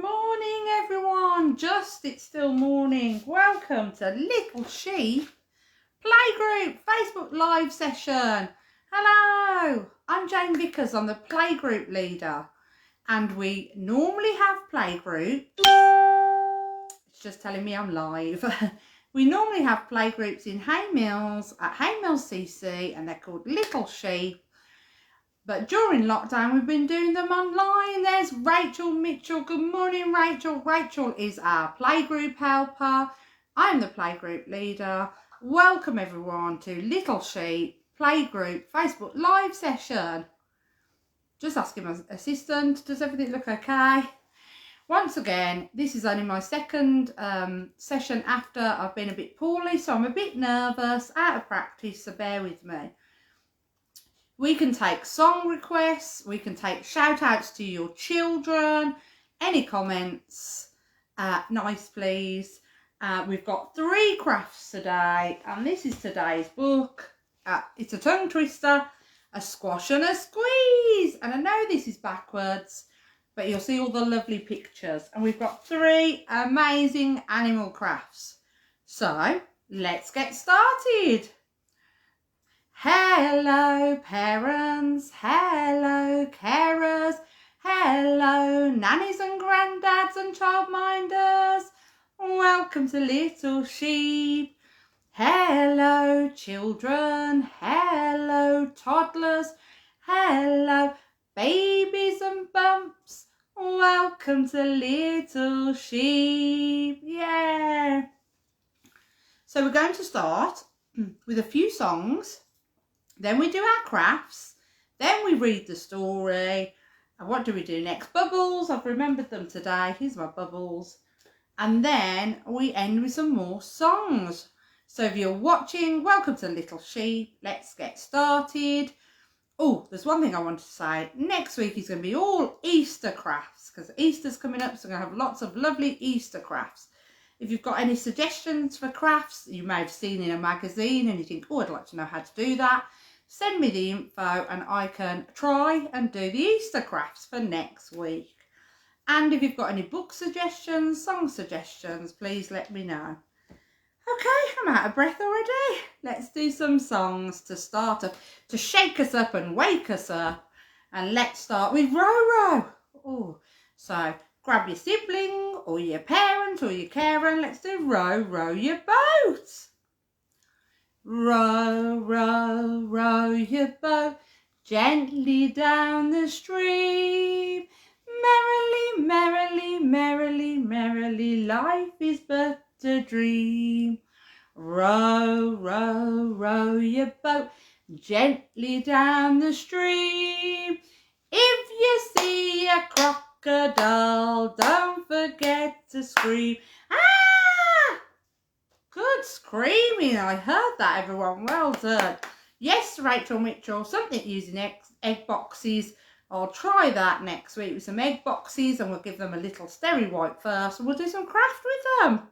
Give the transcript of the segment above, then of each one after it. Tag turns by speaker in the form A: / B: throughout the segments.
A: morning, everyone. It's still morning. Welcome to Little Sheep Playgroup Facebook Live session. Hello, I'm Jane Vickers. I'm the Playgroup leader, and we normally have playgroups. It's just telling me I'm live. We normally have playgroups in Hay Mills at Hay Mills CC, and they're called Little Sheep. But during lockdown, we've been doing them online. There's Rachel Mitchell. Good morning, Rachel. Rachel is our playgroup helper. I'm the playgroup leader. Welcome, everyone, to Little Sheep Playgroup Facebook Live session. Just asking my assistant, does everything look okay? Once again, this is only my second session after I've been a bit poorly, so I'm a bit nervous, out of practice, so bear with me. We can take song requests, we can take shout outs to your children, any comments, nice please. We've got 3 crafts today, and this is today's book. It's a tongue twister, a squash and a squeeze. And I know this is backwards, but you'll see all the lovely pictures. And we've got 3 amazing animal crafts. So let's get started. Hello parents, hello carers, hello nannies and granddads and childminders. Welcome to Little Sheep. Hello children, hello toddlers, hello babies and bumps. Welcome to Little Sheep. Yeah. So we're going to start with a few songs. Then we do our crafts, then we read the story, and what do we do next? Bubbles, I've remembered them today, here's my bubbles. And then we end with some more songs. So if you're watching, welcome to Little Sheep, let's get started. Oh, there's one thing I wanted to say, next week is going to be all Easter crafts, because Easter's coming up, so we're going to have lots of lovely Easter crafts. If you've got any suggestions for crafts you may have seen in a magazine and you think, oh, I'd like to know how to do that, send me the info and I can try and do the Easter crafts for next week. And if you've got any book suggestions, song suggestions, please let me know. Okay, I'm out of breath already. Let's do some songs to start to shake us up and wake us up. And let's start with Roro. Oh, so grab your sibling or your parent or your carer and let's do row, row your boat. Row, row, row your boat gently down the stream. Merrily, merrily, merrily, merrily, life is but a dream. Row, row, row your boat gently down the stream. If you see a crocodile, don't forget to scream. Ah! Good screaming. I heard that, everyone. Well done. Yes, Rachel Mitchell, something using egg boxes. I'll try that next week with some egg boxes and we'll give them a little sterry wipe first and we'll do some craft with them.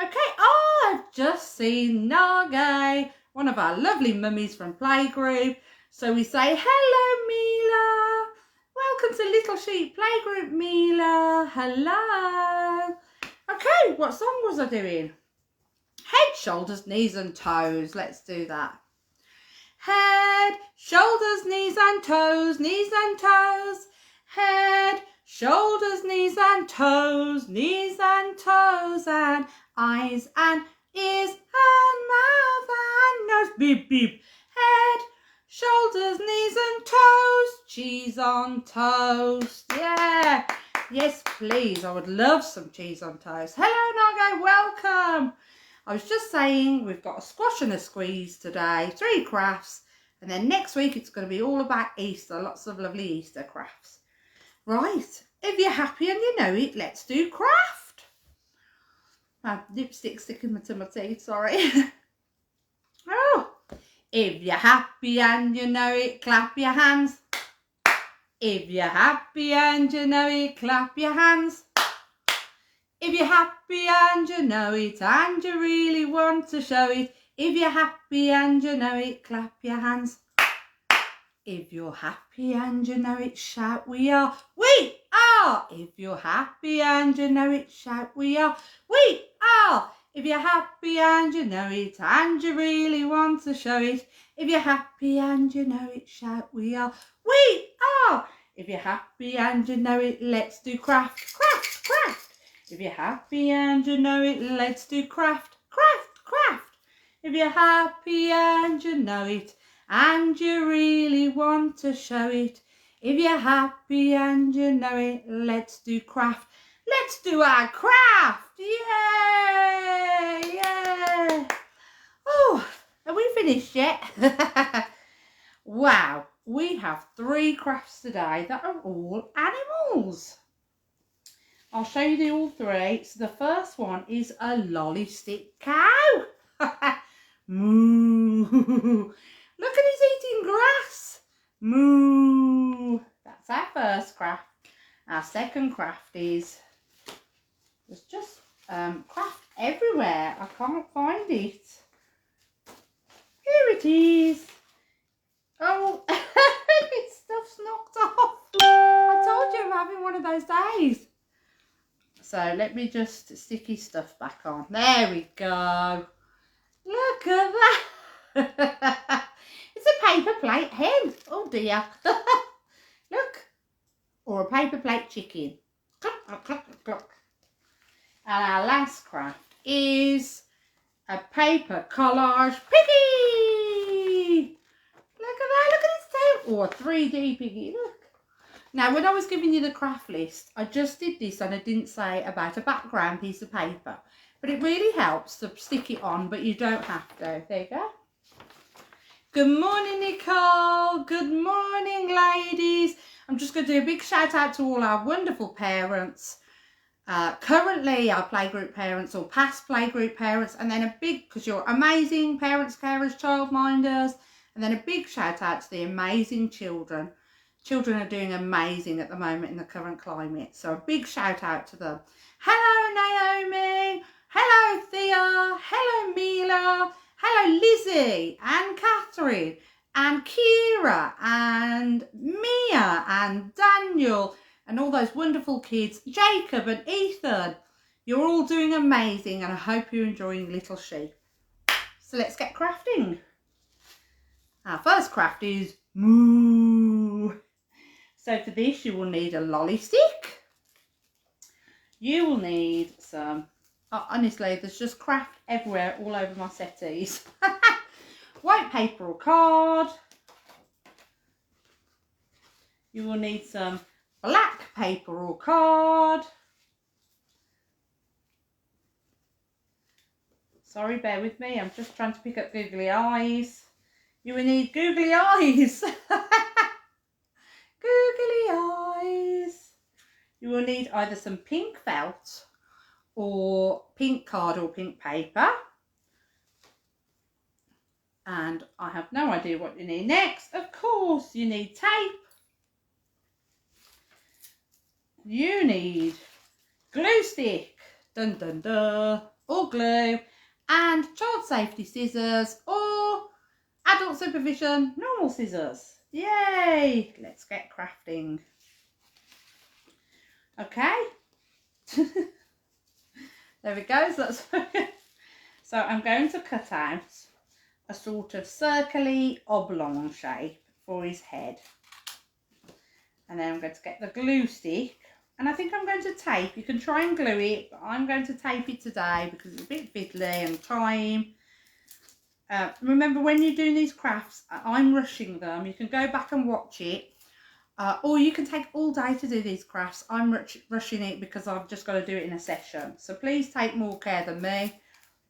A: Okay, I've just seen Nage, one of our lovely mummies from Playgroup. So we say, hello, Mila. Welcome to Little Sheep Playgroup, Mila. Hello. Okay, what song was I doing? Head, shoulders, knees and toes. Let's do that. Head, shoulders, knees and toes, knees and toes. Head, shoulders, knees and toes, knees and toes. And eyes and ears and mouth and nose. Beep, beep. Head, shoulders, knees and toes. Cheese on toast. Yeah. Yes, please. I would love some cheese on toast. Hello, Nago. Welcome. I was just saying we've got a squash and a squeeze today, 3 crafts, and then next week it's going to be all about Easter, lots of lovely Easter crafts. Right, if you're happy and you know it, let's do craft. My lipstick sticking to my teeth, sorry. Oh, if you're happy and you know it, clap your hands. If you're happy and you know it, clap your hands. If you're happy and you know it and you really want to show it, if you're happy and you know it, clap your hands. If you're happy and you know it, shout we are. We are. If you're happy and you know it, shout we are. We are. If you're happy and you know it and you really want to show it. If you're happy and you know it, shout we are. We are. If you're happy and you know it, let's do craft, craft, craft. If you're happy and you know it, let's do craft, craft, craft. If you're happy and you know it, and you really want to show it. If you're happy and you know it, let's do craft. Let's do our craft. Yay! Yeah. Oh, are we finished yet? Wow, we have 3 crafts today that are all animals. I'll show you all 3. So the first one is a lolly stick cow. Moo. Look at he's eating grass. Moo. That's our first craft. Our second craft is, there's just craft everywhere. I can't find it. Here it is. Oh, its stuff's knocked off. I told you I'm having one of those days. So let me just stick his stuff back on. There we go. Look at that. It's a paper plate hen. Oh dear. Look. Or a paper plate chicken. Cluck, cluck, cluck, cluck. And our last craft is a paper collage piggy. Look at that. Look at its tail. Or a 3D piggy. Look. Now, when I was giving you the craft list, I just did this and I didn't say about a background piece of paper. But it really helps to stick it on, but you don't have to. There you go. Good morning, Nicole. Good morning, ladies. I'm just going to do a big shout out to all our wonderful parents. Currently, our playgroup parents or past playgroup parents. And then a big, because you're amazing parents, carers, childminders. And then a big shout out to the amazing children. Children are doing amazing at the moment in the current climate. So a big shout out to them. Hello, Naomi. Hello, Thea. Hello, Mila. Hello, Lizzie and Catherine and Kira and Mia and Daniel and all those wonderful kids. Jacob and Ethan. You're all doing amazing and I hope you're enjoying Little Sheep. So let's get crafting. Our first craft is moo. So for this you will need a lolly stick. You will need some, honestly there's just craft everywhere all over my settees. White paper or card. You will need some black paper or card. Sorry, bear with me, I'm just trying to pick up googly eyes. You will need googly eyes. Googly eyes. You will need either some pink felt or pink card or pink paper. And I have no idea what you need next. Of course, you need tape. You need glue stick. Dun dun dun. Or glue. And child safety scissors or adult supervision normal scissors. Yay! Let's get crafting. Okay. There we go. So I'm going to cut out a sort of circly oblong shape for his head. And then I'm going to get the glue stick. And I think I'm going to tape. You can try and glue it, but I'm going to tape it today because it's a bit fiddly and time. Remember, when you're doing these crafts, I'm rushing them. You can go back and watch it. Or you can take all day to do these crafts. I'm rushing it because I've just got to do it in a session. So please take more care than me,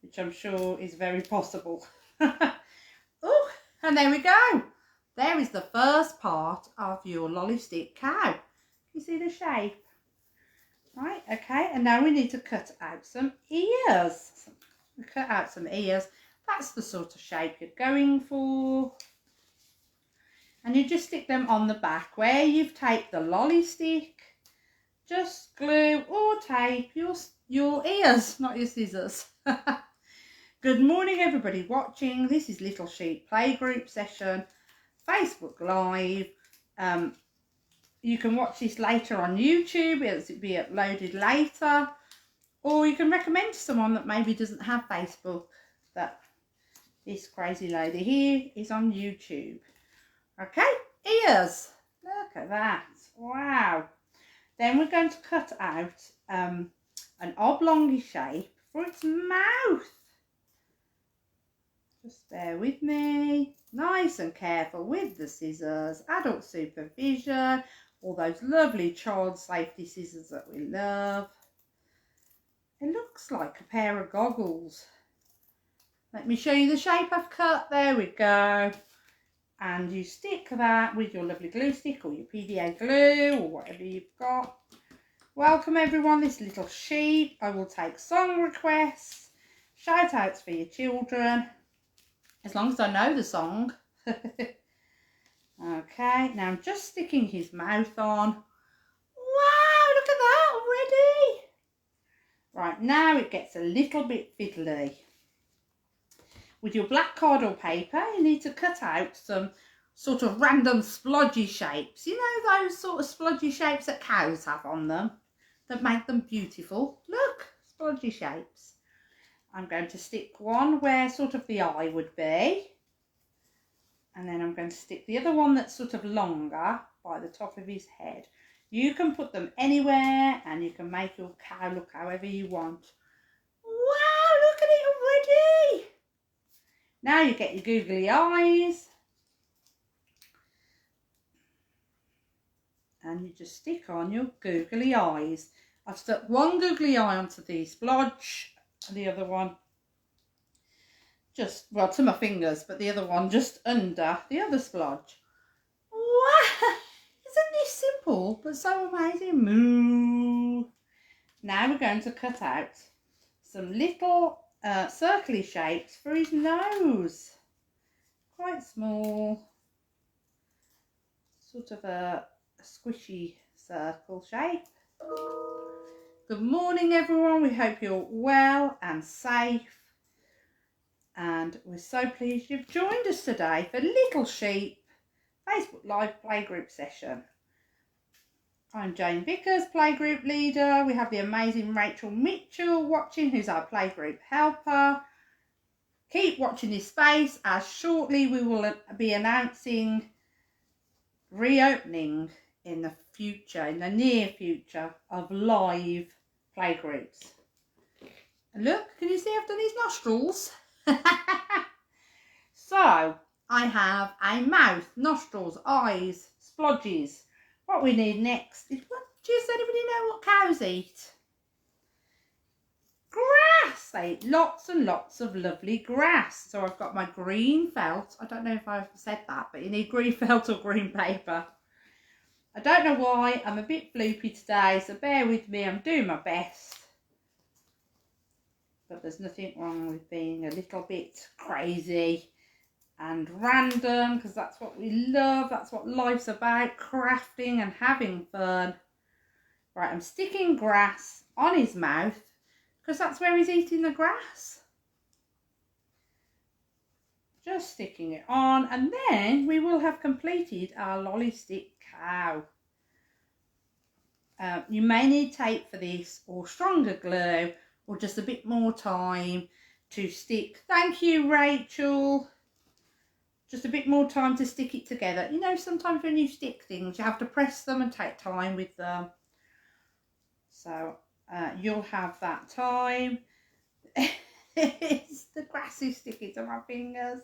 A: which I'm sure is very possible. Oh, and there we go. There is the first part of your lolly stick cow. You see the shape? Right, okay. And now we need to cut out some ears. Cut out some ears. That's the sort of shape you're going for. And you just stick them on the back where you've taped the lolly stick. Just glue or tape your ears, not your scissors. Good morning everybody watching. This is Little Sheep Playgroup session Facebook Live. You can watch this later on YouTube, it'll be uploaded later, or you can recommend to someone that maybe doesn't have Facebook that this crazy lady here is on YouTube. Okay, ears. Look at that. Wow. Then we're going to cut out an oblongy shape for its mouth. Just bear with me. Nice and careful with the scissors. Adult supervision. All those lovely child safety scissors that we love. It looks like a pair of goggles. Let me show you the shape I've cut. There we go. And you stick that with your lovely glue stick or your PVA glue or whatever you've got. Welcome everyone, this little sheep. I will take song requests, shout outs for your children, as long as I know the song. Okay, now I'm just sticking his mouth on. Wow, look at that already. Right, now it gets a little bit fiddly. With your black card or paper, you need to cut out some sort of random splodgy shapes. You know those sort of splodgy shapes that cows have on them that make them beautiful? Look, splodgy shapes. I'm going to stick one where sort of the eye would be. And then I'm going to stick the other one that's sort of longer by the top of his head. You can put them anywhere and you can make your cow look however you want. Wow, look at it already. Now you get your googly eyes. And you just stick on your googly eyes. I've stuck one googly eye onto the splodge and the other one just, well, to my fingers, but the other one just under the other splodge. Wow! Isn't this simple but so amazing? Moo! Now we're going to cut out some little circly shapes for his nose. Quite small. Sort of a squishy circle shape. Good morning everyone, we hope you're well and safe, and we're so pleased you've joined us today for Little Sheep Facebook Live Playgroup session. I'm Jane Vickers, Playgroup leader. We have the amazing Rachel Mitchell watching, who's our Playgroup helper. Keep watching this space, as shortly we will be announcing reopening in the future, in the near future, of live playgroups. And look, can you see I've done his nostrils? So I have a mouth, nostrils, eyes, splodges. What we need next is, does anybody know what cows eat? Grass. They eat lots and lots of lovely grass. So I've got my green felt. I don't know if I've said that, but you need green felt or green paper. I don't know why, I'm a bit floopy today, so bear with me, I'm doing my best. But there's nothing wrong with being a little bit crazy and random, because that's what we love, that's what life's about, crafting and having fun. Right, I'm sticking grass on his mouth, because that's where he's eating the grass. Just sticking it on, and then we will have completed our lolly stick cow. You may need tape for this, or stronger glue, or just a bit more time to stick. Thank you, Rachel. Just a bit more time to stick it together. You know, sometimes when you stick things, you have to press them and take time with them. So you'll have that time. It's the grass is sticking to my fingers.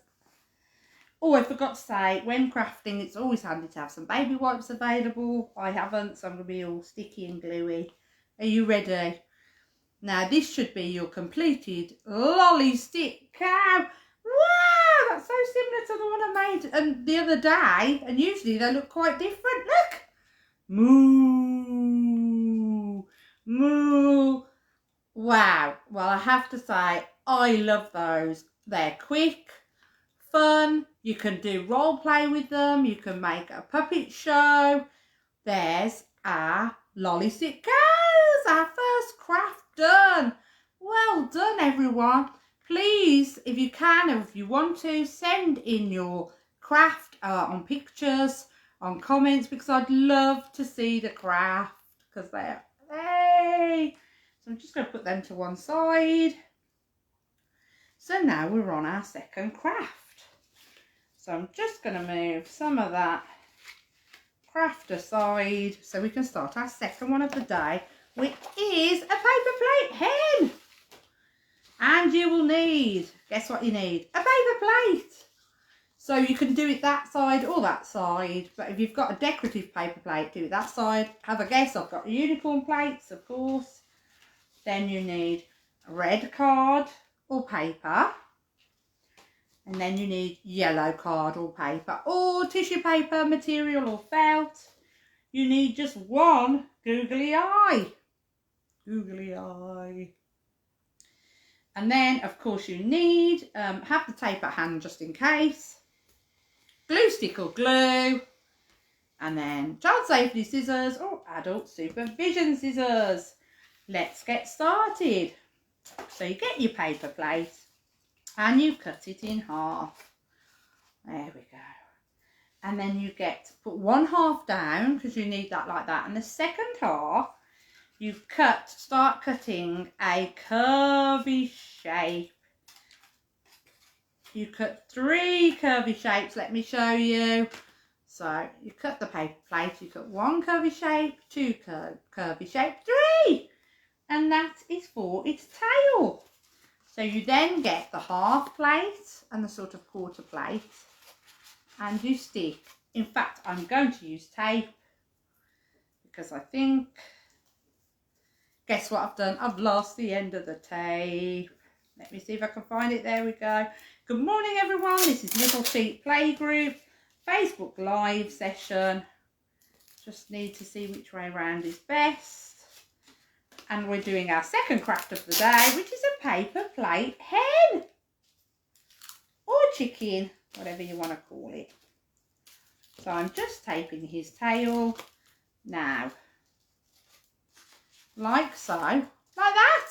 A: Oh, I forgot to say, when crafting, it's always handy to have some baby wipes available. I haven't, so I'm going to be all sticky and gluey. Are you ready? Now, this should be your completed lolly stick cow. Wow, that's so similar to the one I made the other day. And usually they look quite different. Look. Moo. Moo. Wow. Well, I have to say, I love those. They're quick, fun. You can do role play with them. You can make a puppet show. There's our lolly stick cows, our first craft done. Well done, everyone. Please, if you can, or if you want to, send in your craft on pictures, on comments, because I'd love to see the craft, because they're, hey. So I'm just going to put them to one side. So now we're on our second craft. So I'm just going to move some of that craft aside so we can start our second one of the day, which is a paper plate hen. And you will need, guess what you need? A paper plate. So you can do it that side or that side, but if you've got a decorative paper plate, do it that side. Have a guess, I've got unicorn plates, of course. Then you need red card or paper. And then you need yellow card or paper, or tissue paper, material or felt. You need just one googly eye. Googly eye. And then, of course, you need, have the tape at hand just in case. Glue stick or glue. And then child safety scissors or adult supervision scissors. Let's get started. So you get your paper plate and you cut it in half. There we go. And then you put one half down because you need that like that. And the second half, you start cutting a curvy shape. You cut 3 curvy shapes, let me show you. So you cut the paper plate, you cut 1 curvy shape, 2 curvy shape, 3. And that is for its tail. So you then get the half plate and the sort of quarter plate and you stick. In fact, I'm going to use tape because I think, guess what I've done? I've lost the end of the tape. Let me see if I can find it. There we go. Good morning, everyone. This is Little Feet Playgroup, Facebook Live session. Just need to see which way around is best. And we're doing our second craft of the day, which is a paper plate hen. Or chicken, whatever you want to call it. So I'm just taping his tail now. Like so. Like that.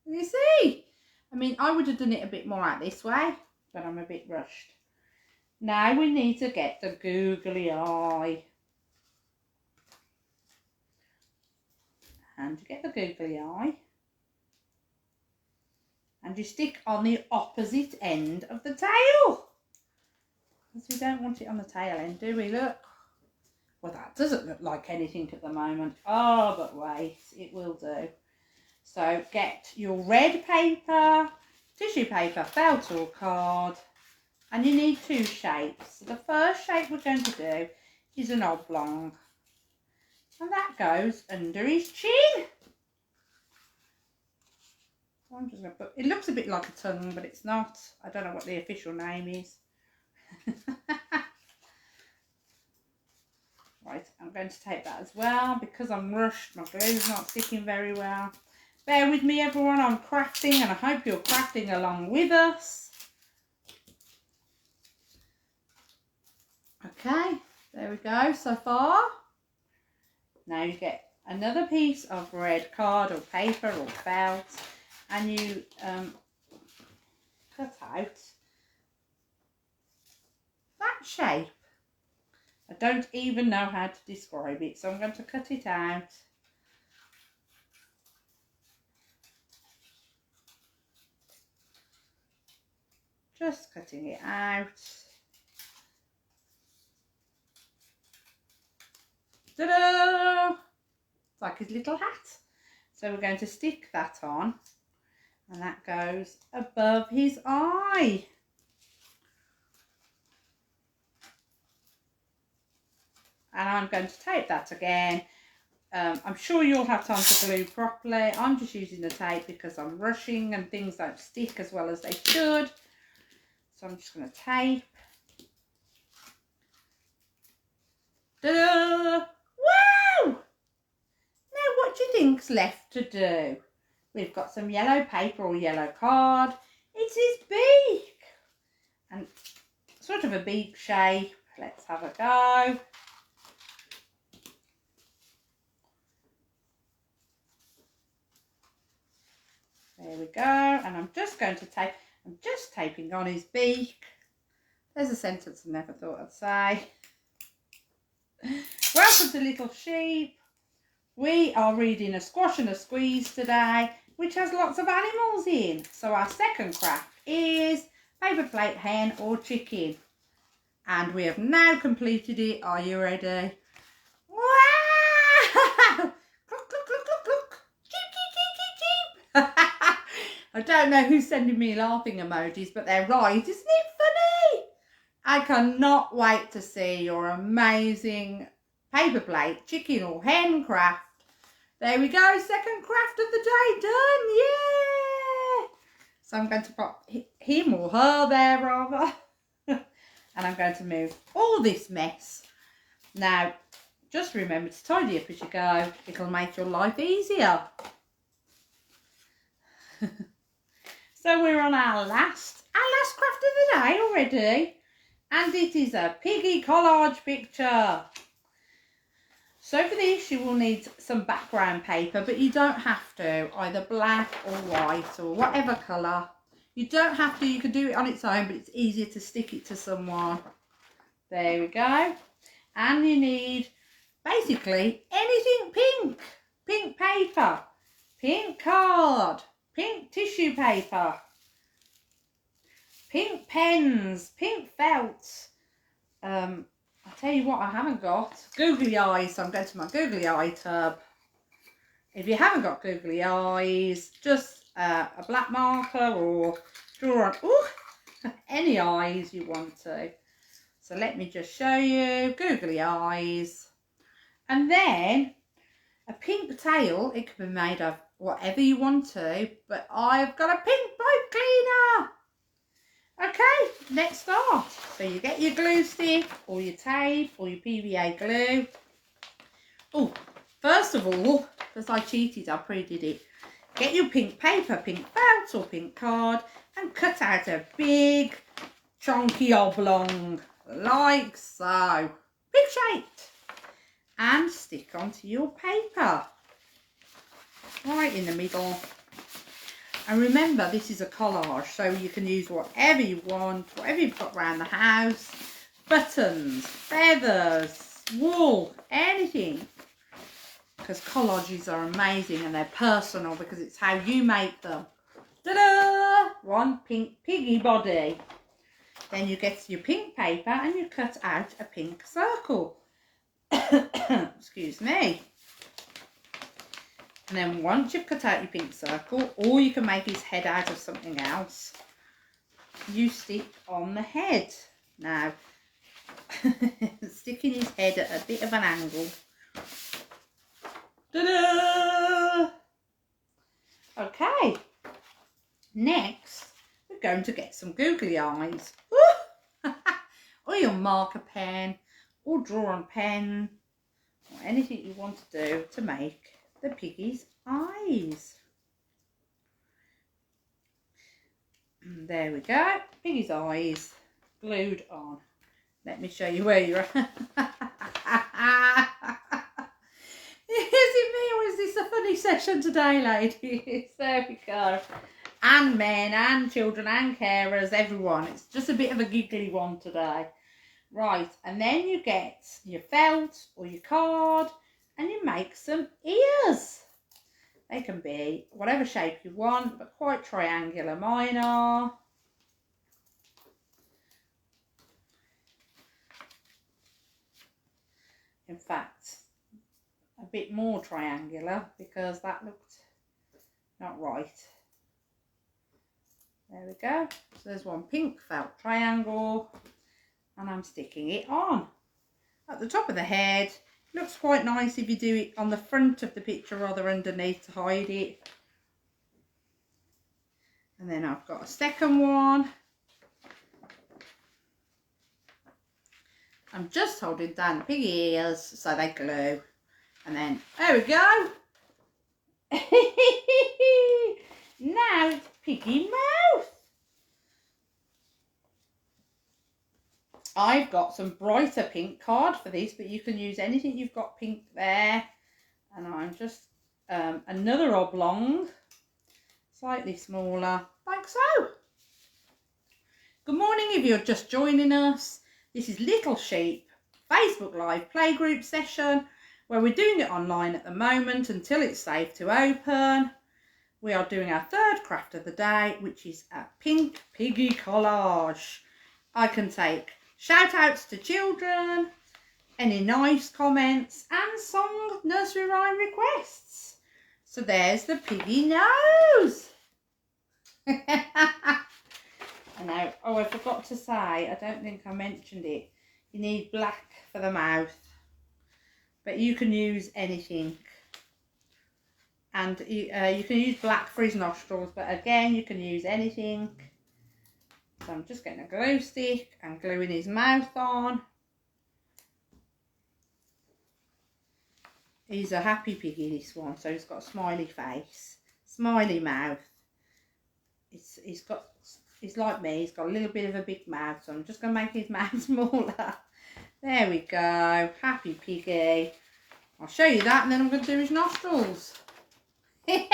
A: You see? I mean, I would have done it a bit more out this way, but I'm a bit rushed. Now we need to get the googly eye. And to get the googly eye, and you stick on the opposite end of the tail. Because we don't want it on the tail end, do we? Look. Well, that doesn't look like anything at the moment. Oh, but wait, it will do. So get your red paper, tissue paper, felt or card, and you need 2 shapes. So the first shape we're going to do is an oblong, and that goes under his chin. So I'm just going to put, it looks a bit like a tongue, but it's not. I don't know what the official name is. Right, I'm going to tape that as well because I'm rushed. My glue's not sticking very well. Bear with me, everyone. I'm crafting and I hope you're crafting along with us. Okay, there we go so far. Now you get another piece of red card or paper or felt and you cut out that shape. I don't even know how to describe it, so I'm going to cut it out. Just cutting it out. Ta-da! It's like his little hat. So we're going to stick that on, and that goes above his eye. And I'm going to tape that again. I'm sure you'll have time to glue properly. I'm just using the tape because I'm rushing and things don't stick as well as they should. So I'm just going to tape. Ta-da! Wow! Now what do you think's left to do? We've got some yellow paper or yellow card. It's his beak. And sort of a beak shape. Let's have a go. There we go, and I'm just going to tape, I'm just taping on his beak There's a sentence I never thought I'd say. Welcome to Little Sheep. We are reading A Squash and a Squeeze today, which has lots of animals in. So our second craft is paper plate hen or chicken. And we have now completed it. Are you ready? Wow! Cluck, cluck, cluck, cluck, cluck. Cheep, cheep, cheep, cheep, cheep. I don't know who's sending me laughing emojis, but they're right. Isn't it funny? I cannot wait to see your amazing paper plate chicken or hen craft. There we go, second craft of the day done, yeah! So I'm going to pop him or her there rather. And I'm going to move all this mess. Now, just remember to tidy up as you go. It'll make your life easier. So we're on our last craft of the day already. And it is a piggy collage picture. So for this you will need some background paper, but you don't have to, either black or white or whatever colour. You don't have to, you can do it on its own, but it's easier to stick it to someone. There we go. And you need basically anything pink. Pink paper, pink card, pink tissue paper, pink pens, pink felt. I'll tell you what I haven't got. Googly eyes. So I'm going to my googly eye tub. If you haven't got googly eyes, just a black marker or draw on any eyes you want to. So let me just show you. Googly eyes. And then a pink tail. It can be made of whatever you want to. But I've got a pink pipe cleaner. Okay, let's start. So you get your glue stick or your tape or your PVA glue. Oh, first of all, because I cheated, I pre-did it. Get your pink paper, pink felt or pink card and cut out a big chunky oblong like so. Big shaped. And stick onto your paper. Right in the middle. And remember, this is a collage, so you can use whatever you want, whatever you've got around the house. Buttons, feathers, wool, anything. Because collages are amazing and they're personal because it's how you make them. Ta-da! One pink piggy body. Then you get your pink paper and you cut out a pink circle. Excuse me. And then once you've cut out your pink circle, or you can make his head out of something else, you stick on the head. Now, sticking his head at a bit of an angle. Ta-da! Okay, next we're going to get some googly eyes. Or your marker pen, or draw on pen, or anything you want to do to make the piggy's eyes. There we go, piggy's eyes glued on. Let me show you where you're at. Is it me or is this a funny session today, ladies? There we go. And men and children and carers, everyone. It's just a bit of a giggly one today. Right, and then you get your felt or your card and you make some ears. They can be whatever shape you want, but quite triangular. Mine are. In fact, a bit more triangular because that looked not right. There we go. So there's one pink felt triangle and I'm sticking it on. At the top of the head, looks quite nice if you do it on the front of the picture rather underneath to hide it. And then I've got a second one. I'm just holding down the piggy ears so they glue. And then, there we go. Now it's piggy mouth. I've got some brighter pink card for this, but you can use anything you've got pink there. And I'm just another oblong, slightly smaller, like so. Good morning if you're just joining us. This is Little Sheep Facebook Live playgroup session where we're doing it online at the moment until it's safe to open. We are doing our third craft of the day, which is a pink piggy collage. I can take shout outs to children, any nice comments and song nursery rhyme requests. So there's the piggy nose. I know. Oh, I forgot to say, I don't think I mentioned it. You need black for the mouth, but you can use anything. And you can use black for his nostrils, but again, you can use anything. So I'm just getting a glue stick and gluing his mouth on. He's a happy piggy, this one, so he's got a smiley face, smiley mouth. He's like me, he's got a little bit of a big mouth, so I'm just going to make his mouth smaller. There we go, happy piggy. I'll show you that and then I'm going to do his nostrils. I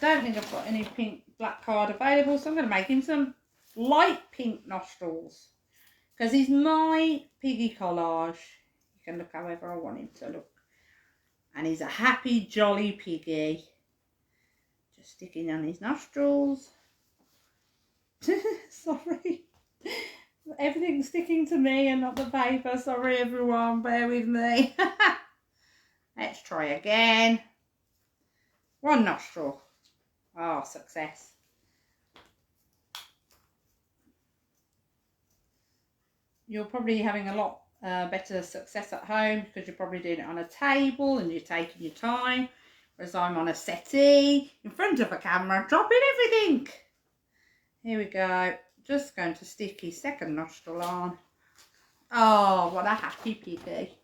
A: don't think I've got any pink black card available, so I'm going to make him some light pink nostrils. Because he's my piggy collage. You can look however I want him to look. And he's a happy, jolly piggy. Just sticking on his nostrils. Sorry. Everything's sticking to me and not the paper. Sorry everyone, bear with me. Let's try again. One nostril. Oh, success. You're probably having a lot better success at home because you're probably doing it on a table and you're taking your time. Whereas I'm on a settee in front of a camera, dropping everything. Here we go. Just going to stick his second nostril on. Oh, what a happy piggy.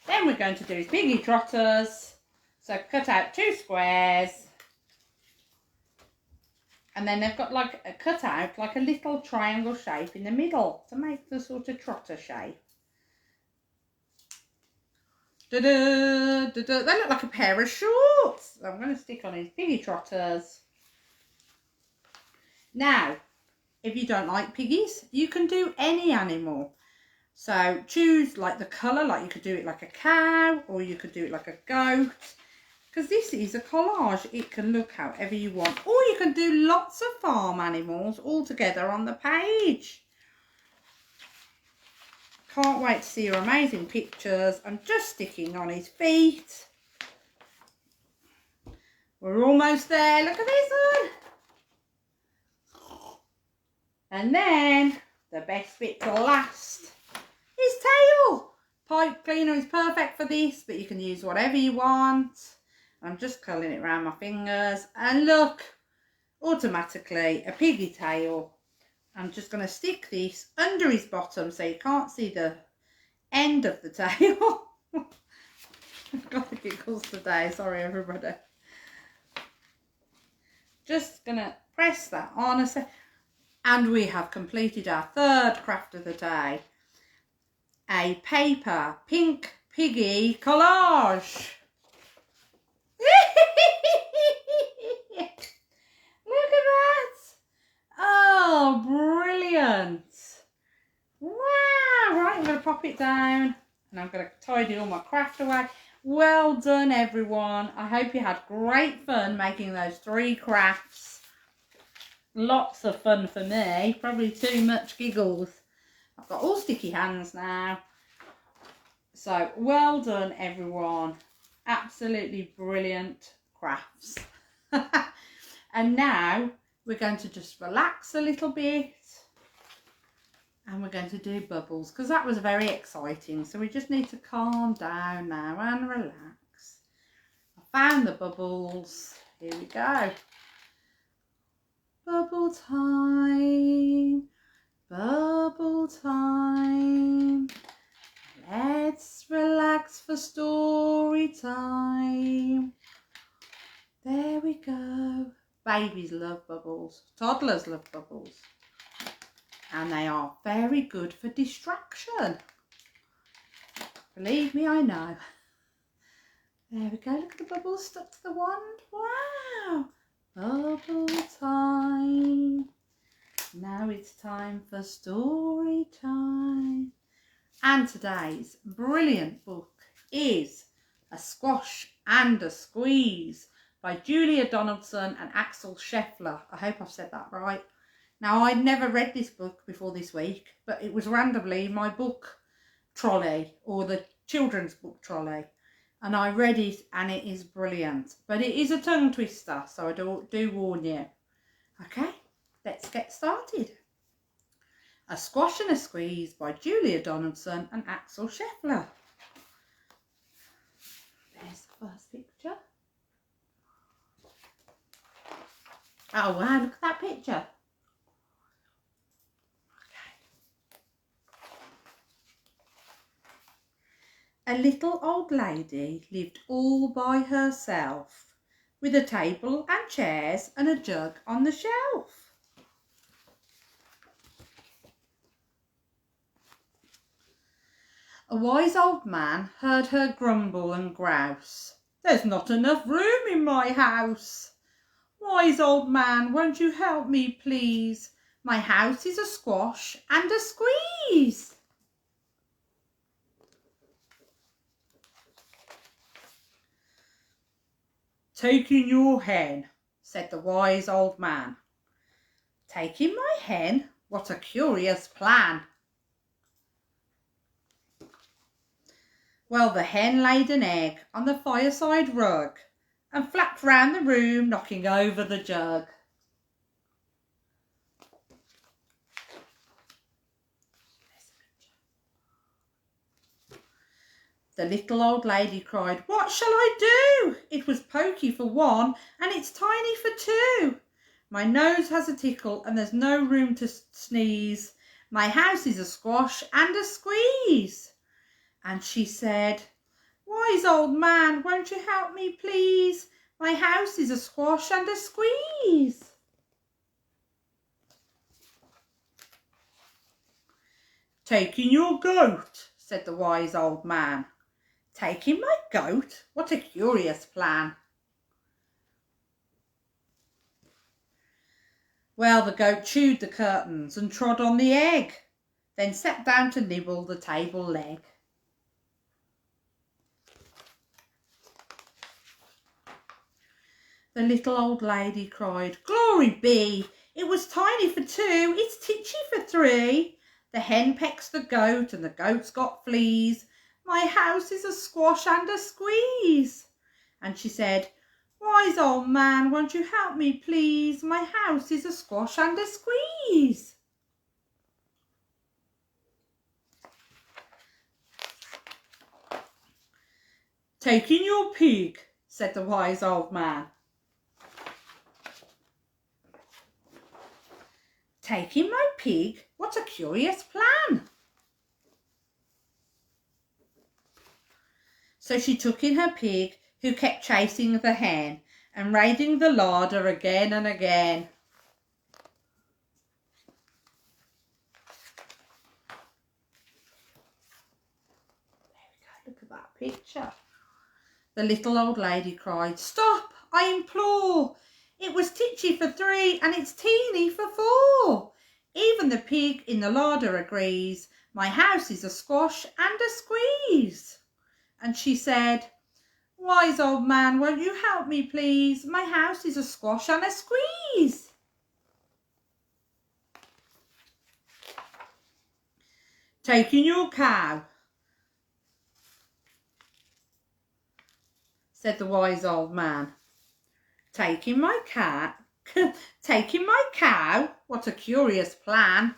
A: Then we're going to do his piggy trotters. So cut out 2 squares. And then they've got like a cut out like a little triangle shape in the middle to make the sort of trotter shape. Da-da, da-da. They look like a pair of shorts. So I'm going to stick on his piggy trotters. Now, if you don't like piggies, you can do any animal. So choose like the colour, like you could do it like a cow or you could do it like a goat. Because this is a collage, it can look however you want. Or you can do lots of farm animals all together on the page. Can't wait to see your amazing pictures. I'm just sticking on his feet. We're almost there. Look at this one. And then the best bit to last. His tail. Pipe cleaner is perfect for this, but you can use whatever you want. I'm just curling it around my fingers. And look, automatically a piggy tail. I'm just going to stick this under his bottom so you can't see the end of the tail. I've got the giggles today, sorry everybody. Just going to press that on a sec. And we have completed our third craft of the day. A paper pink piggy collage. Look at that. Oh, brilliant. Wow. Right, I'm going to pop it down and I'm going to tidy all my craft away. Well done, everyone. I hope you had great fun making those 3 crafts. Lots of fun for me. Probably too much giggles. I've got all sticky hands now. So, well done, everyone. Absolutely brilliant crafts. And now we're going to just relax a little bit. And we're going to do bubbles because that was very exciting. So we just need to calm down now and relax. I found the bubbles. Here we go. Bubble time. Bubble time. Let's relax for story time. There we go. Babies love bubbles. Toddlers love bubbles. And they are very good for distraction. Believe me, I know. There we go. Look at the bubbles stuck to the wand. Wow. Bubble time. Now it's time for story time. And today's brilliant book is A Squash and a Squeeze by Julia Donaldson and Axel Scheffler. I hope I've said that right. Now, I'd never read this book before this week, but it was randomly in my book trolley, or the children's book trolley, and I read it and it is brilliant. But it is a tongue twister, so I do warn you. Okay, let's get started. A Squash and a Squeeze by Julia Donaldson and Axel Scheffler. There's the first picture. Oh wow, look at that picture. A little old lady lived all by herself, with a table and chairs and a jug on the shelf. A wise old man heard her grumble and grouse. "There's not enough room in my house. Wise old man, won't you help me, please? My house is a squash and a squeeze." "Taking your hen," said the wise old man. "Taking my hen? What a curious plan." Well, the hen laid an egg on the fireside rug and flapped round the room, knocking over the jug. The little old lady cried, "What shall I do? It was pokey for one and it's tiny for two. My nose has a tickle and there's no room to sneeze. My house is a squash and a squeeze." And she said, "Wise old man, won't you help me, please? My house is a squash and a squeeze." "Taking your goat," said the wise old man. "Taking my goat? What a curious plan." Well, the goat chewed the curtains and trod on the egg, then sat down to nibble the table leg. The little old lady cried, "Glory be! It was tiny for two, it's titchy for three. The hen pecks the goat and the goat's got fleas. My house is a squash and a squeeze." And she said, "Wise old man, won't you help me, please? My house is a squash and a squeeze." "Taking your pig," said the wise old man. "Taking my pig? What a curious plan." So she took in her pig, who kept chasing the hen and raiding the larder again and again. There we go, look at that picture. The little old lady cried, "Stop, I implore. It was titchy for three and it's teeny for four. Even the pig in the larder agrees. My house is a squash and a squeeze." And she said, "Wise old man, won't you help me, please? My house is a squash and a squeeze." "Taking your cow," said the wise old man. "Taking my cat? Taking my cow? What a curious plan."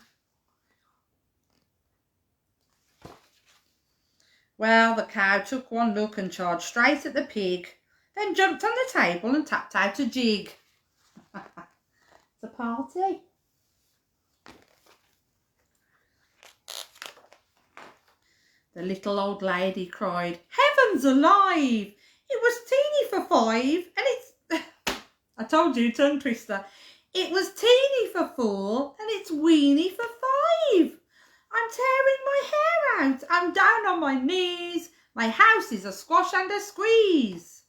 A: Well, the cow took one look and charged straight at the pig, then jumped on the table and tapped out a jig. It's a party. The little old lady cried, "Heavens alive! It was teeny for five and it's..." I told you, tongue twister. "It was teeny for four and it's weeny for five. I'm tearing my hair out. I'm down on my knees. My house is a squash and a squeeze."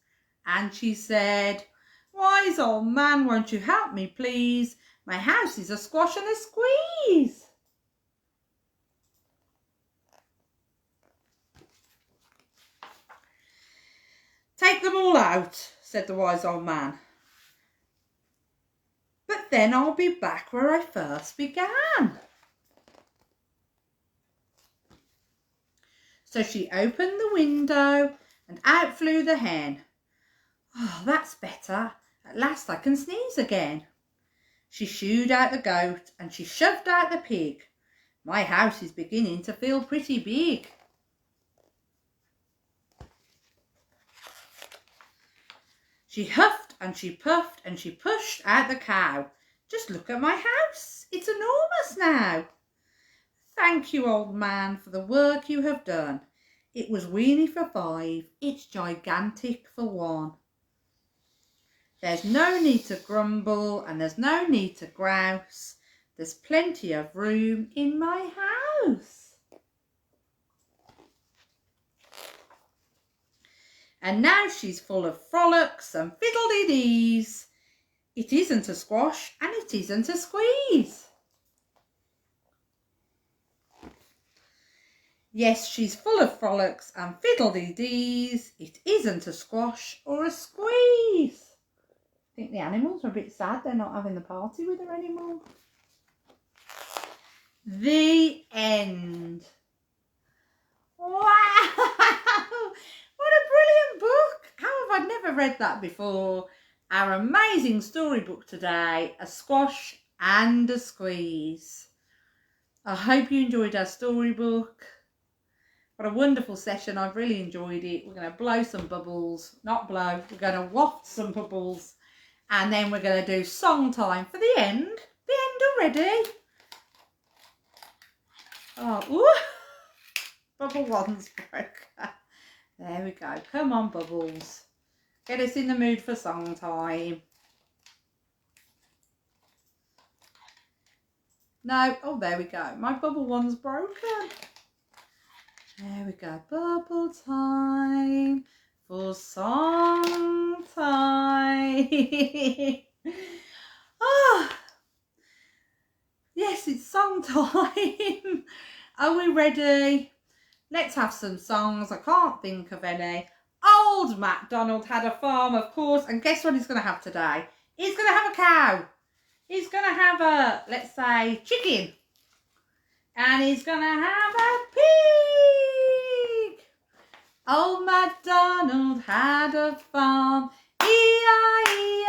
A: And she said, Wise old man, won't you help me, please? My house is a squash and a squeeze. Take them all out, said the wise old man. But then I'll be back where I first began. So she opened the window and out flew the hen. Oh, that's better. At last I can sneeze again. She shooed out the goat and she shoved out the pig. My house is beginning to feel pretty big. She huffed and she puffed and she pushed out the cow. Just look at my house. It's enormous now. Thank you, old man, for the work you have done. It was weeny for 5. It's gigantic for 1. There's no need to grumble and there's no need to grouse. There's plenty of room in my house. And now she's full of frolics and fiddle-dee-dees. It isn't a squash and it isn't a squeeze. Yes, she's full of frolics and fiddle-dee-dees. It isn't a squash or a squeeze. I think the animals are a bit sad they're not having the party with her anymore. The end. Wow! What a brilliant book! How have I never read that before? Our amazing storybook today, A Squash and a Squeeze. I hope you enjoyed our storybook. What a wonderful session. I've really enjoyed it. We're going to blow some bubbles. Not blow. We're going to waft some bubbles. And then we're going to do song time for the end. The end already. Oh, ooh. Bubble one's broke. There we go. Come on, Bubbles. Get us in the mood for song time. No. Oh, there we go. My bubble one's broken. There we go. Bubble time for song time. Ah, yes, it's song time. Are we ready? Let's have some songs. I can't think of any. Old MacDonald had a farm, of course, and guess what he's going to have today? He's going to have a cow. He's going to have a, let's say, chicken. And he's going to have a pig. Old MacDonald had a farm, E-I-E-I-O.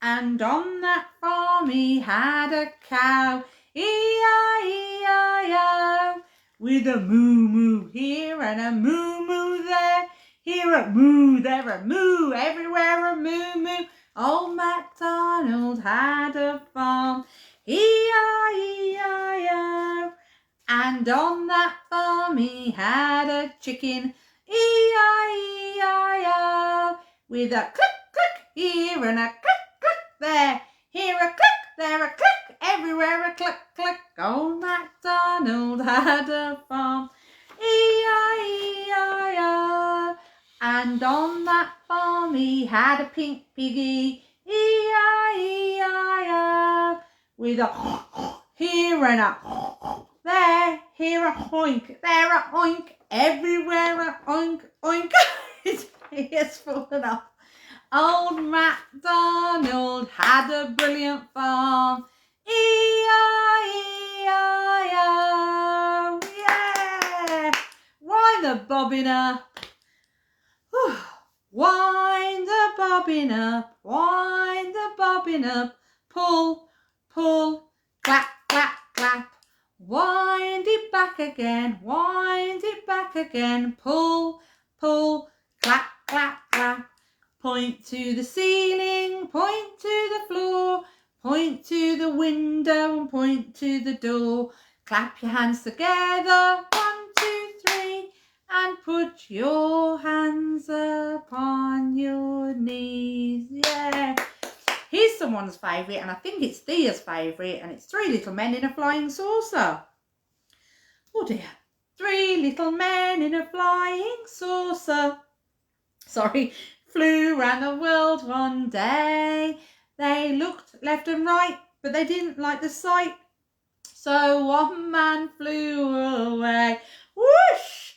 A: And on that farm he had a cow, E-I-E-I-O. With a moo-moo here and a moo-moo there. Here a moo, there a moo, everywhere a moo-moo. Old MacDonald had a farm, E-I-E-I-O. And on that farm he had a chicken, E-I-E-I-O. With a click, click here and a click, click there. Here a click, there a click, everywhere a click, click. Old MacDonald had a farm, E-I-E-I-O. And on that farm he had a pink piggy, E-I-E-I-O. With a here and a there, here a hoink, there a oink, everywhere a oink, oink. His ears fallen off. Old MacDonald had a brilliant farm, E-I-E-I-O. Yeah! Wind the bobbin up. Wind the bobbin up, wind the bobbin up. Pull, pull, clap, clap, clap. Wind it back again, wind it back again. Pull, pull, clap, clap, clap. Point to the ceiling, point to the floor, point to the window and point to the door. Clap your hands together, 1, 2, 3, and put your hands upon your knees. Yeah. Here's someone's favourite, and I think it's Thea's favourite, and it's 3 Little Men in a Flying Saucer. Oh dear. 3 little men in a flying saucer. Sorry, flew round the world one day. They looked left and right, but they didn't like the sight. So one man flew away. Whoosh!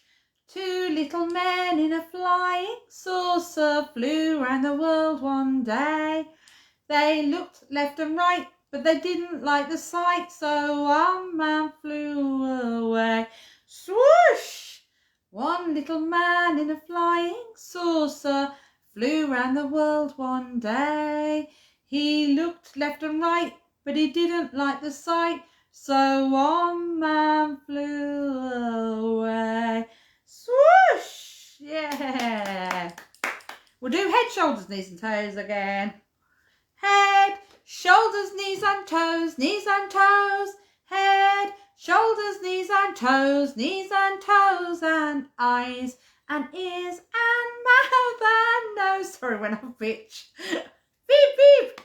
A: Two little men in a flying saucer flew round the world one day. They looked left and right, but they didn't like the sight. So one man flew away. Swoosh! One little man in a flying saucer flew round the world one day. He looked left and right, but he didn't like the sight. So one man flew away. Swoosh! Yeah. We'll do head, shoulders, knees and toes again. Head, shoulders, knees and toes, knees and toes. Head, shoulders, knees and toes, and eyes and ears and mouth and nose. Sorry, went off pitch. Beep, beep.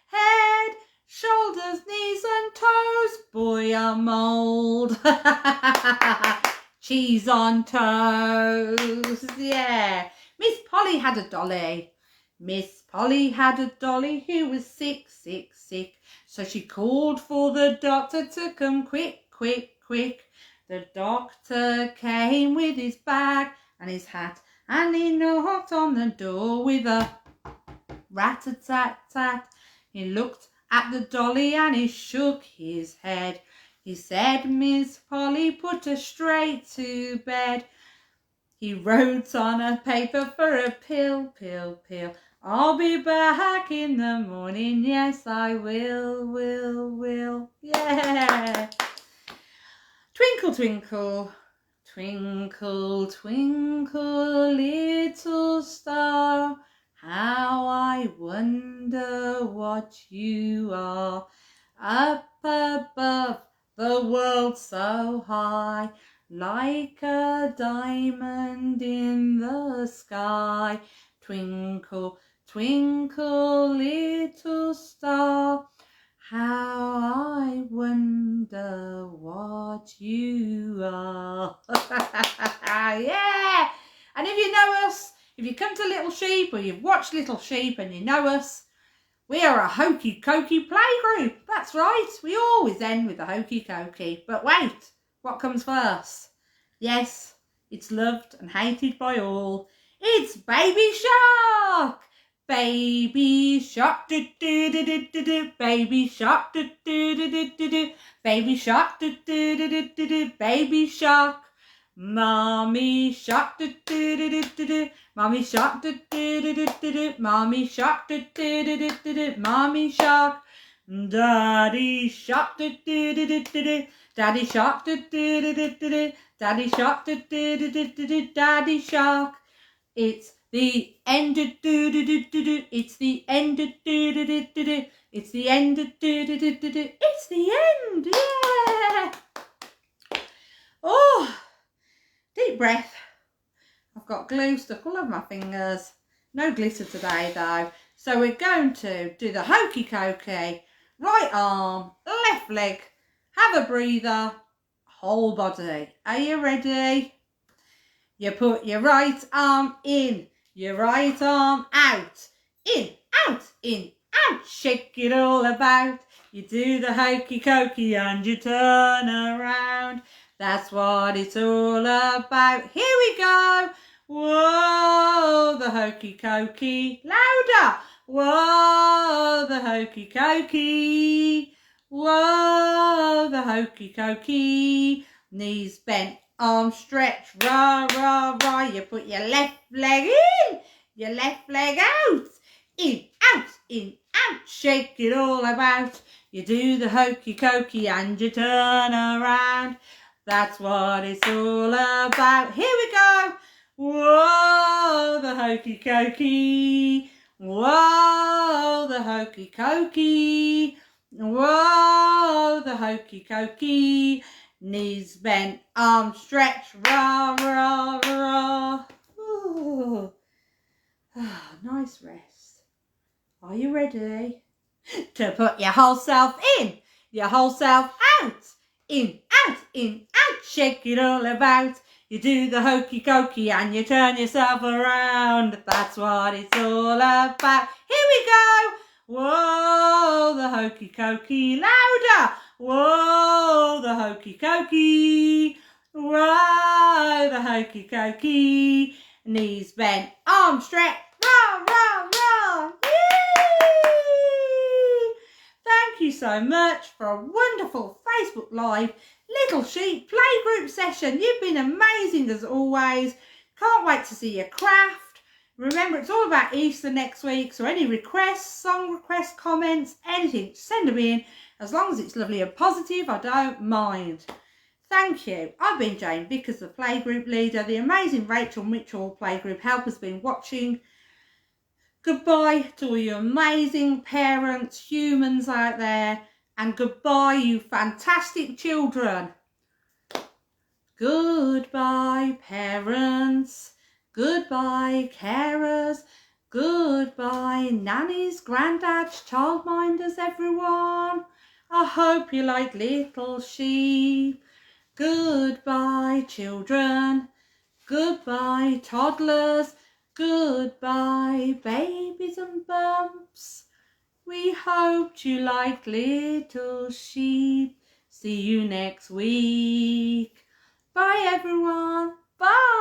A: Head, shoulders, knees and toes. Boy, I'm old. Cheese on toes. Yeah. Miss Polly had a dolly. Miss Polly had a dolly who was sick, sick, sick. So she called for the doctor to come quick, quick, quick. The doctor came with his bag and his hat, and he knocked on the door with a rat-a-tat-tat. He looked at the dolly and he shook his head. He said, Miss Polly, put her straight to bed. He wrote on a paper for a pill, pill, pill. I'll be back in the morning, yes I will. Yeah. Twinkle, twinkle, twinkle, twinkle, little star, how I wonder what you are. Up above the world so high, like a diamond in the sky. Twinkle, twinkle, little star, how I wonder what you are. Yeah! And if you know us, if you come to Little Sheep or you've watched Little Sheep and you know us, we are a hokey cokey playgroup. That's right, we always end with a hokey cokey. But wait, what comes first? Yes, it's loved and hated by all. It's Baby Shark! Baby Shark, do do do do do do. Baby Shark, do do do do do do. Baby Shark, do do do do do do. Baby Shark. Mommy Shark, do do do do do do. Mommy Shark, do do do do do do. Mommy Shark, do do do do do do. Mommy Shark. Daddy Shark, do do do do do do. Daddy Shark, do do do do do do. Daddy Shark, do do do do do do. Daddy Shark. It's the end, do do do do do do. It's the end, do do do do do do. It's the end, do do do do do do. It's the end, yeah. Oh, deep breath. I've got glue stuck all over my fingers. No glitter today though. So we're going to do the hokey cokey. Right arm, left leg, have a breather, whole body. Are you ready? You put your right arm in, your right arm out, in, out, shake it all about. You do the hokey cokey and you turn around. That's what it's all about. Here we go. Whoa, the hokey cokey. Louder. Whoa, the hokey cokey. Whoa, the hokey cokey. Knees bent, arms stretched, rah, rah, rah. You put your left leg in, your left leg out. In, out, shake it all about. You do the hokey cokey and you turn around. That's what it's all about. Here we go. Whoa, the hokey cokey. Whoa, the hokey cokey. Whoa, the hokey cokey. Knees bent, arms stretched, rah, rah, rah. Ooh. Nice rest. Are you ready to put your whole self in, your whole self out? In, out, shake it all about. You do the hokey cokey and you turn yourself around. That's what it's all about. Here we go. Whoa, the hokey cokey. Louder. Whoa, the hokey cokey. Whoa, the hokey cokey. Knees bent, arms stretched. Rah, rah, rah. Yay! Thank you so much for a wonderful Facebook Live Little Sheep playgroup session. You've been amazing as always. Can't wait to see your craft. Remember, it's all about Easter next week, so any requests, song requests, comments, anything, send them in. As long as it's lovely and positive, I don't mind. Thank you. I've been Jane Vickers, the playgroup leader. The amazing Rachel Mitchell playgroup help has been watching. Goodbye to all you amazing parents, humans out there, and goodbye, you fantastic children. Goodbye, parents. Goodbye, carers. Goodbye, nannies, granddads, childminders, everyone. I hope you like Little Sheep. Goodbye, children. Goodbye, toddlers. Goodbye, babies and bumps. We hoped you liked Little Sheep. See you next week. Bye, everyone. Bye.